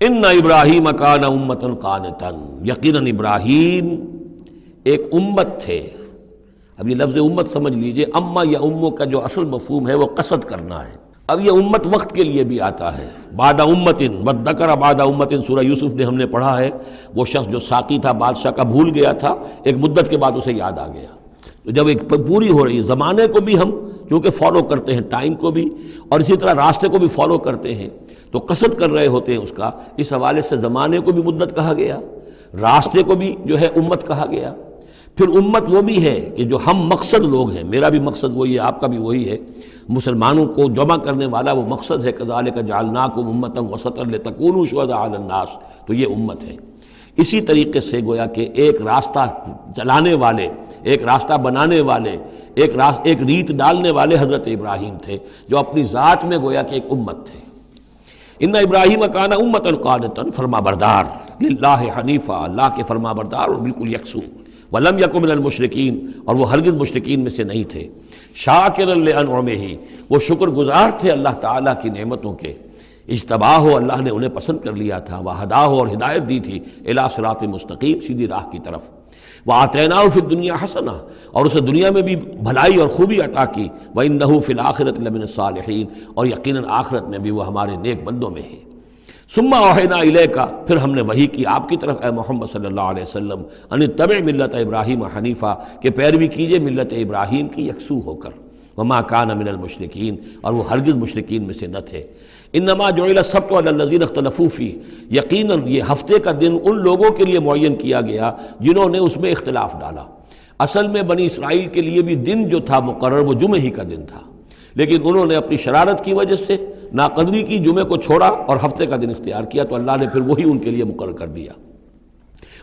ان ابراہیم کان امۃ قانتا، یقیناً ابراہیم ایک امت تھے۔ اب یہ لفظ امت سمجھ لیجئے، اما یا امو کا جو اصل مفہوم ہے وہ قصد کرنا ہے۔ اب یہ امت وقت کے لیے بھی آتا ہے، بعد امت وذکر بعد امت، سورہ یوسف نے ہم نے پڑھا ہے، وہ شخص جو ساقی تھا بادشاہ کا بھول گیا تھا، ایک مدت کے بعد اسے یاد آ گیا۔ تو جب ایک پوری ہو رہی ہے، زمانے کو بھی ہم کیونکہ فالو کرتے ہیں، ٹائم کو بھی، اور اسی طرح راستے کو بھی فالو کرتے ہیں، تو قصد کر رہے ہوتے ہیں اس کا، اس حوالے سے زمانے کو بھی مدت کہا گیا، راستے کو بھی جو ہے امت کہا گیا۔ پھر امت وہ بھی ہے کہ جو ہم مقصد لوگ ہیں، میرا بھی مقصد وہی ہے، آپ کا بھی وہی ہے، مسلمانوں کو جمع کرنے والا وہ مقصد ہے، کذالک جعلناکم امۃ وسطا لتکونوا شہداء علی الناس، تو یہ امت ہے۔ اسی طریقے سے گویا کہ ایک راستہ چلانے والے، ایک راستہ بنانے والے، ایک ریت ڈالنے والے حضرت ابراہیم تھے، جو اپنی ذات میں گویا کہ ایک امت تھے۔ ان ابراہیم کان امۃ قانتا، فرما بردار، للہ حنیفا، اللہ کے فرما بردار اور بالکل یکسو، ولم یکن من المشرکین، اور وہ ہرگز مشرکین میں سے نہیں تھے، شاکرا لانعمہ، وہ شکر گزار تھے اللہ تعالیٰ کی نعمتوں کے، اجتباہ ہو، اللہ نے انہیں پسند کر لیا تھا، وہداہ ہو، اور ہدایت دی تھی، الی صراط مستقیم، سیدھی راہ کی طرف، وآتیناہ فی الدنیا حسنہ، اور اسے دنیا میں بھی بھلائی اور خوبی عطا کی، وإنہ فی الآخرۃ لمن الصالحین، اور یقیناً آخرت میں بھی وہ ہمارے نیک بندوں میں ہے۔ ثم اوحینا الیک، پھر ہم نے وحی کی آپ کی طرف اے محمد صلی اللہ علیہ وسلم، ان اتبع ملت ابراہیم حنیفا، کہ پیروی کیجئے ملت ابراہیم کی یکسو ہو کر، وما کان من المشرکین، اور وہ ہرگز مشرکین میں سے نہ تھے۔ انما جعل السبت علی الذین اختلفوا فیہ، یقیناً یہ ہفتے کا دن ان لوگوں کے لیے معین کیا گیا جنہوں نے اس میں اختلاف ڈالا۔ اصل میں بنی اسرائیل کے لیے بھی دن جو تھا مقرر وہ جمعہ ہی کا دن تھا، لیکن انہوں نے اپنی شرارت کی وجہ سے ناقدری کی، جمعے کو چھوڑا اور ہفتے کا دن اختیار کیا، تو اللہ نے پھر وہی ان کے لیے مقرر کر دیا۔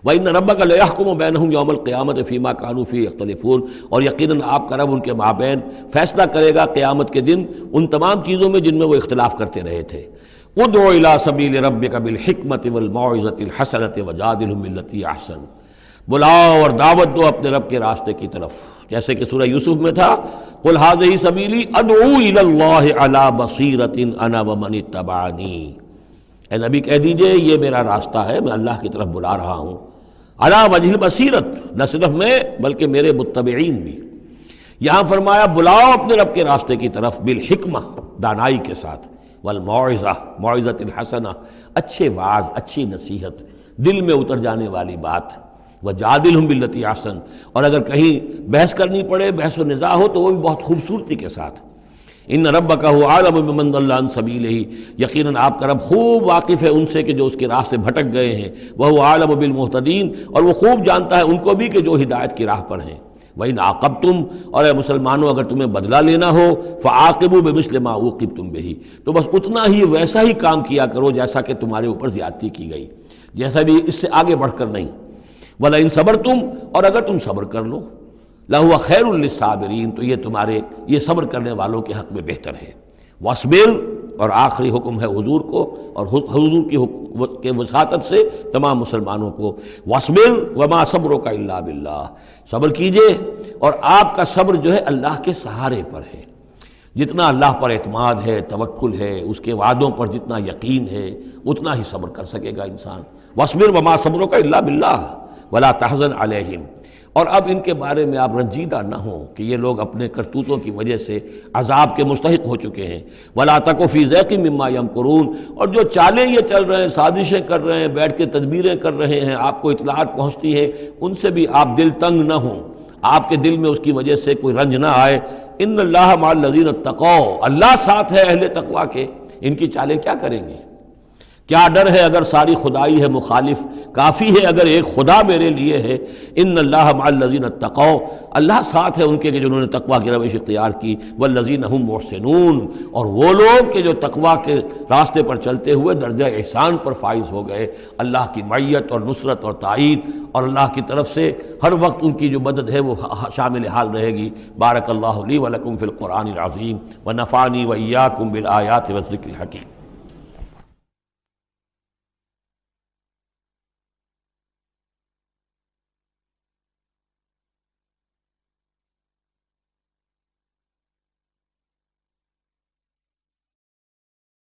وَإِنَّ رَبَّكَ لَيَحْكُمُ بَيْنَهُمْ يَوْمَ الْقِيَامَةِ فِي مَا كَانُوا فِيهِ يَخْتَلِفُونَ، اور یقیناً آپ کا رب ان کے مابین فیصلہ کرے گا قیامت کے دن ان تمام چیزوں میں جن میں وہ اختلاف کرتے رہے تھے۔ ادع إِلَىٰ سَبِيلِ رَبِّكَ بِالْحِكْمَةِ وَالْمَوْعِظَةِ الْحَسَنَةِ وَجَادِلْهُم بِالَّتِي هِيَ أَحْسَنُ، بلاؤ اور دعوت دو اپنے رب کے راستے کی طرف، جیسے کہ سورہ یوسف میں تھا، قُلْ هَٰذِهِ سَبِيلِي أَدْعُو إِلَى اللَّهِ عَلَىٰ بَصِيرَةٍ أَنَا وَمَنِ اتَّبَعَنِي، اے نبی کہہ دیجئے یہ میرا راستہ ہے، میں اللہ کی طرف بلا رہا ہوں، علی وجہ البصیرت، نہ صرف میں بلکہ میرے متبعین بھی۔ یہاں فرمایا بلاؤ اپنے رب کے راستے کی طرف، بالحکمہ، دانائی کے ساتھ، والموعظہ، موعظۃ الحسنہ، اچھے وعظ، اچھی نصیحت، دل میں اتر جانے والی بات، وجادلہم باللتی احسن، اور اگر کہیں بحث کرنی پڑے، بحث و نزاع ہو تو وہ بھی بہت خوبصورتی کے ساتھ۔ ان ربک هو اعلم بمن ضل عن سبیلہ، یقیناً آپ کا رب خوب واقف ہے ان سے کہ جو اس کے راہ سے بھٹک گئے ہیں، وہو اعلم بالمہتدین، اور وہ خوب جانتا ہے ان کو بھی کہ جو ہدایت کی راہ پر ہیں۔ وَإِنْ عَاقَبْتُمْ، اور اے مسلمانوں اگر تمہیں بدلہ لینا ہو، فَعَاقِبُوا بِمِثْلِ مَا عُوقِبْتُمْ بِهِ، تو بس اتنا ہی ویسا ہی کام کیا کرو جیسا کہ تمہارے اوپر زیادتی کی گئی، جیسا بھی، اس سے آگے بڑھ کر نہیں۔ وَلَئِنْ صَبَرْتُمْ، اور اگر تم صبر کر لو، لَهُوَ خَيْرٌ لِّلصَّابِرِينَ، تو یہ تمہارے، یہ صبر کرنے والوں کے حق میں بہتر ہے۔ وَاصْبِرْ، اور آخری حکم ہے حضور کو اور حضور کی وساطت سے تمام مسلمانوں کو، وَاصْبِرْ وَمَا صَبْرُكَ إِلَّا بِاللَّهِ، صبر کیجئے اور آپ کا صبر جو ہے اللہ کے سہارے پر ہے۔ جتنا اللہ پر اعتماد ہے، توکل ہے، اس کے وعدوں پر جتنا یقین ہے، اتنا ہی صبر کر سکے گا انسان۔ وَاصْبِرْ وَمَا صَبْرُكَ إِلَّا بِاللَّهِ وَلَا تَحْزَنْ عَلَيْهِمْ، اور اب ان کے بارے میں آپ رنجیدہ نہ ہوں کہ یہ لوگ اپنے کرتوتوں کی وجہ سے عذاب کے مستحق ہو چکے ہیں۔ وَلَا تَكُ فِي ضَيْقٍ مِّمَّا يَمْكُرُونَ، اور جو چالیں یہ چل رہے ہیں، سازشیں کر رہے ہیں، بیٹھ کے تدبیریں کر رہے ہیں، آپ کو اطلاعات پہنچتی ہیں، ان سے بھی آپ دل تنگ نہ ہوں، آپ کے دل میں اس کی وجہ سے کوئی رنج نہ آئے۔ ان اللہ مع الذین اتقوا، اللہ ساتھ ہے اہل تقوی کے، ان کی چالیں کیا کریں گے؟ کیا ڈر ہے اگر ساری خدائی ہے مخالف، کافی ہے اگر ایک خدا میرے لیے ہے۔ ان اللہ مع الذین اتقوا، اللہ ساتھ ہے ان کے کہ جنہوں نے تقوی کی روش اختیار کی، والذین هم محسنون، اور وہ لوگ کہ جو تقوی کے راستے پر چلتے ہوئے درجہ احسان پر فائز ہو گئے، اللہ کی معیت اور نصرت اور تائید اور اللہ کی طرف سے ہر وقت ان کی جو مدد ہے وہ شامل حال رہے گی۔ بارک اللہ لی ولکم فی القرآن العظیم ونفعنی وإیاکم بالآیات والذکر الحکیم۔